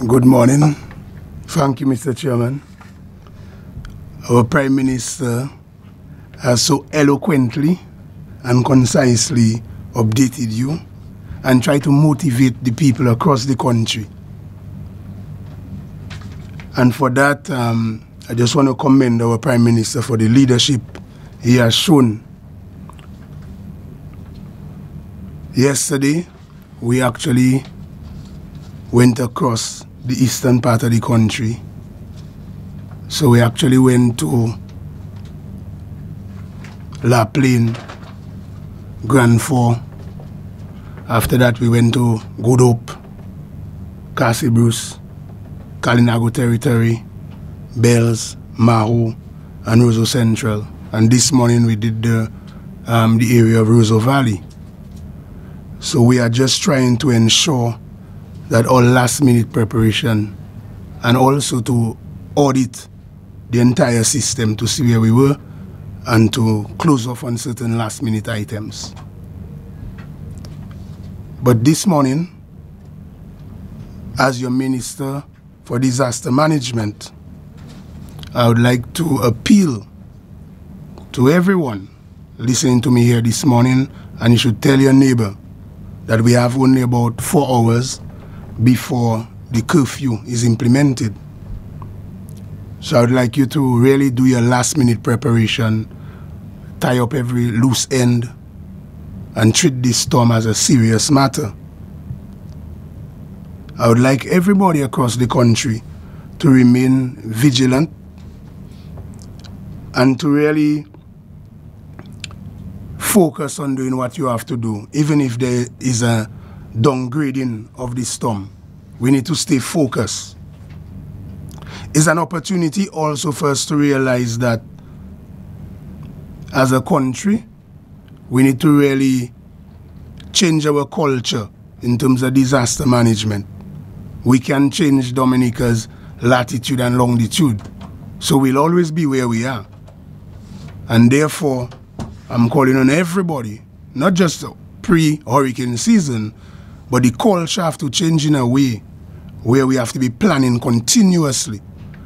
Good morning. Thank you, Mr. Chairman. Our Prime Minister has so eloquently and concisely updated you and tried to motivate the people across the country. And for that, I just want to commend our Prime Minister for the leadership he has shown. Yesterday, we actually went across the eastern part of the country. So we actually went to La Plaine, Grand Fort. After that, we went to Good Hope, Castle Bruce, Kalinago Territory, Bells, Maho, and Roseau Central. And this morning we did the area of Roseau Valley. So we are just trying to ensure that all last-minute preparation and also to audit the entire system to see where we were and to close off on certain last-minute items. But this morning, as your Minister for Disaster Management, I would like to appeal to everyone listening to me here this morning, and you should tell your neighbor that we have only about 4 hours before the curfew is implemented. So I would like you to really do your last-minute preparation, tie up every loose end, and treat this storm as a serious matter. I would like everybody across the country to remain vigilant and to really focus on doing what you have to do, even if there is a downgrading of the storm. We need to stay focused. It's an opportunity also for us to realize that as a country, we need to really change our culture in terms of disaster management. We can change Dominica's latitude and longitude, so we'll always be where we are. And therefore, I'm calling on everybody, not just pre-hurricane season, but the culture have to change in a way where we have to be planning continuously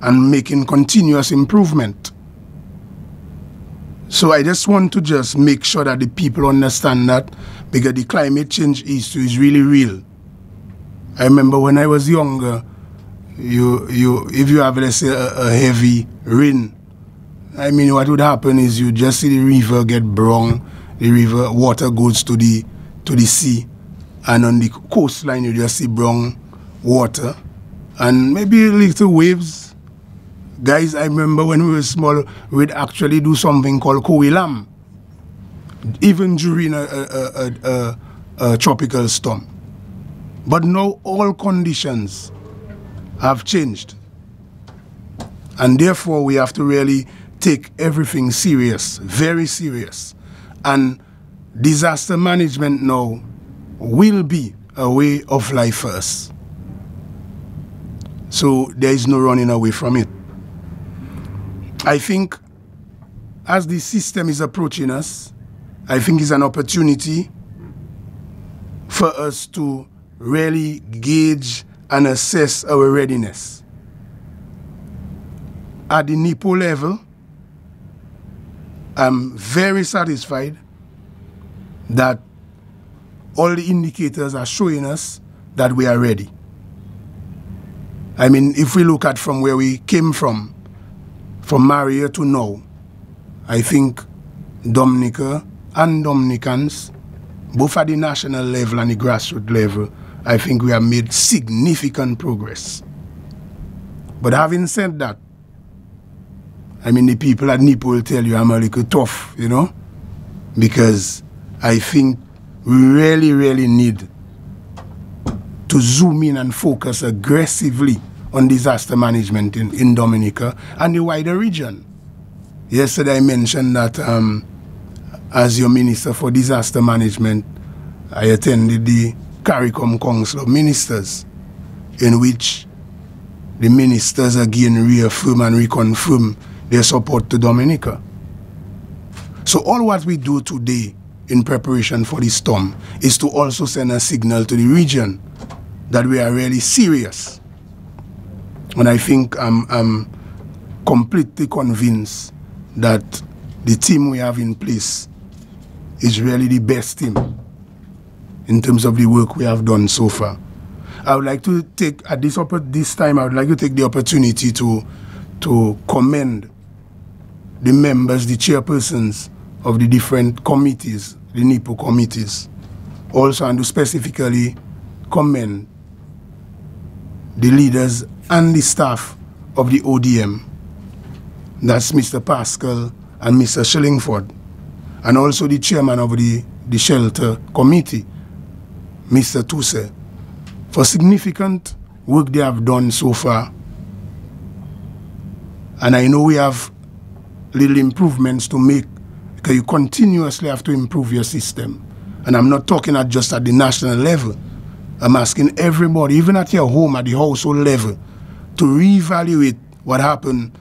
and making continuous improvement. So I just want to just make sure that the people understand that, because the climate change issue is really real. I remember when I was younger, if you have, let's say, a heavy rain, I mean, what would happen is you just see the river get brown, the river water goes to the sea, and on the coastline you just see brown water and maybe little waves. Guys, I remember when we were small, we'd actually do something called Kowilam, even during a tropical storm. But now all conditions have changed, and therefore we have to really take everything serious, very serious. And disaster management now will be a way of life for us. So there is no running away from it. I think as the system is approaching us, I think it's an opportunity for us to really gauge and assess our readiness. At the NIPO level, I'm very satisfied that all the indicators are showing us that we are ready. I mean, if we look at from where we came from Maria to now, I think Dominica and Dominicans, both at the national level and the grassroots level, I think we have made significant progress. But having said that, I mean, the people at NIPO will tell you I'm a little tough, you know, because I think we really, really need to zoom in and focus aggressively on disaster management in Dominica and the wider region. Yesterday I mentioned that as your Minister for Disaster Management, I attended the CARICOM Council of Ministers, in which the ministers again reaffirm and reconfirm their support to Dominica. So all what we do today in preparation for this storm is to also send a signal to the region that we are really serious And I think I'm completely convinced that the team we have in place is really the best team in terms of the work we have done so far. I would like to take, at this time, I would like to take the opportunity to commend the members, the chairpersons of the different committees, the NIPO committees. Also, and to specifically commend the leaders and the staff of the ODM. That's Mr. Pascal and Mr. Shillingford. And also the chairman of the shelter committee, Mr. Tuse, for significant work they have done so far. And I know we have little improvements to make, because you continuously have to improve your system. And I'm not talking just at the national level. I'm asking everybody, even at your home, at the household level, to reevaluate what happened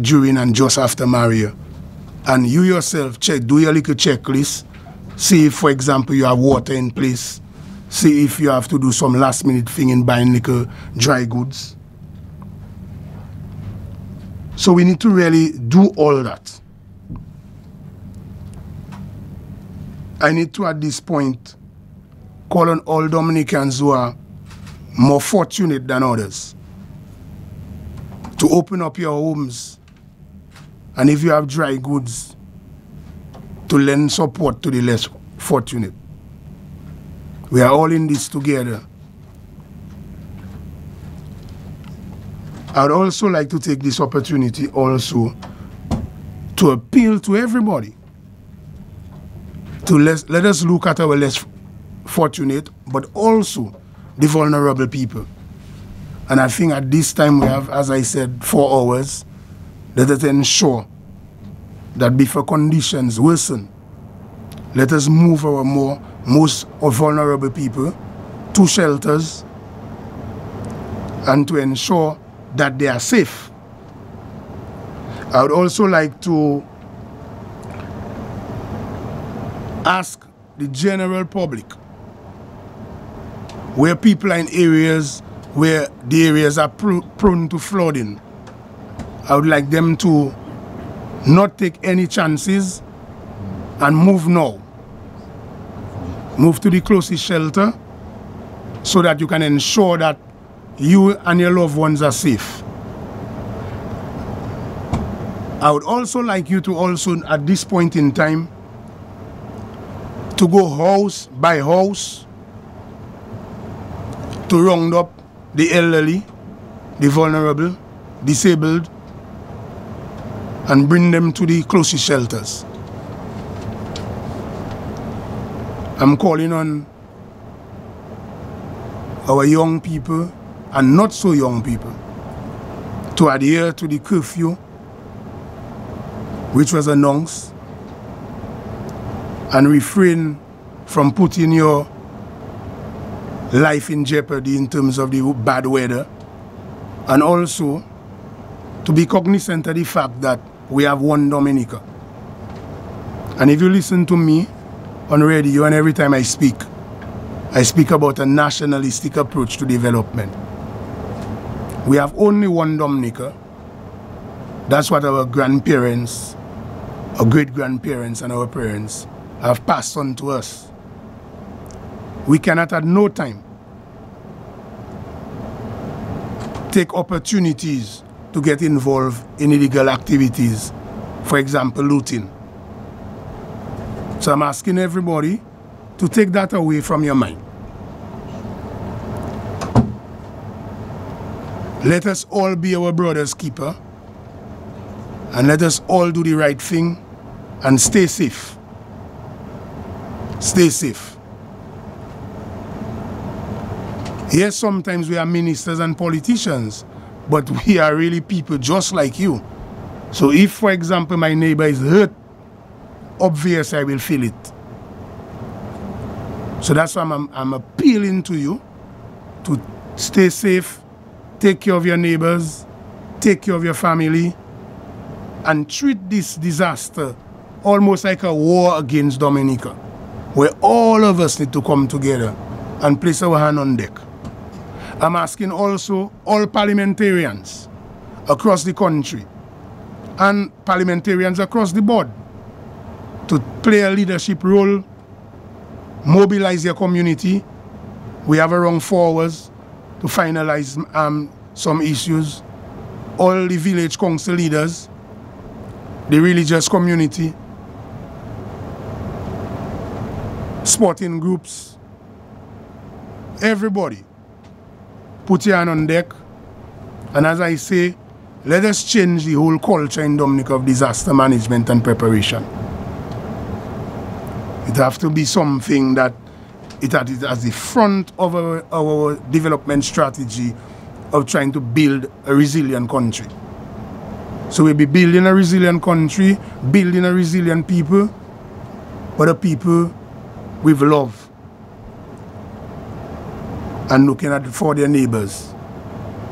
during and just after Maria. And you yourself do your little checklist. See if, for example, you have water in place. See if you have to do some last minute thing in buying little dry goods. So we need to really do all that. I need to, at this point, call on all Dominicans who are more fortunate than others to open up your homes, and if you have dry goods, to lend support to the less fortunate. We are all in this together. I would also like to take this opportunity also to appeal to everybody to let us look at our less fortunate, but also the vulnerable people. And I think at this time we have, as I said, 4 hours. Let us ensure that before conditions worsen, let us move our most vulnerable people to shelters and to ensure that they are safe. I would also like to ask the general public, where people are in areas where the areas are prone to flooding, I would like them to not take any chances and move now. Move to the closest shelter so that you can ensure that you and your loved ones are safe. I would also like you to also, at this point in time, to go house by house to round up the elderly, the vulnerable, disabled, and bring them to the closest shelters. I'm calling on our young people and not so young people to adhere to the curfew which was announced, and refrain from putting your life in jeopardy in terms of the bad weather, and also to be cognizant of the fact that we have one Dominica. And if you listen to me on radio and every time I speak about a nationalistic approach to development. We have only one Dominica. That's what our grandparents, our great-grandparents and our parents have passed on to us. We cannot at no time take opportunities to get involved in illegal activities, for example, looting. So I'm asking everybody to take that away from your mind. Let us all be our brother's keeper, and let us all do the right thing and stay safe. Stay safe. Yes, sometimes we are ministers and politicians, but we are really people just like you. So if, for example, my neighbor is hurt, obviously I will feel it. So that's why I'm appealing to you to stay safe, take care of your neighbors, take care of your family, and treat this disaster almost like a war against Dominica, where all of us need to come together and place our hand on deck. I'm asking also all parliamentarians across the country and parliamentarians across the board to play a leadership role, mobilize your community. We have around 4 hours to finalize some issues. All the village council leaders, the religious community, sporting groups, everybody, put your hand on deck. And as I say, let us change the whole culture in Dominica of disaster management and preparation. It has to be something that it at the front of our development strategy of trying to build a resilient country. So we'll be building a resilient country, building a resilient people, but a people with love and looking for their neighbors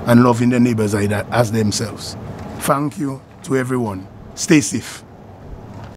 and loving their neighbors as themselves. Thank you to everyone. Stay safe.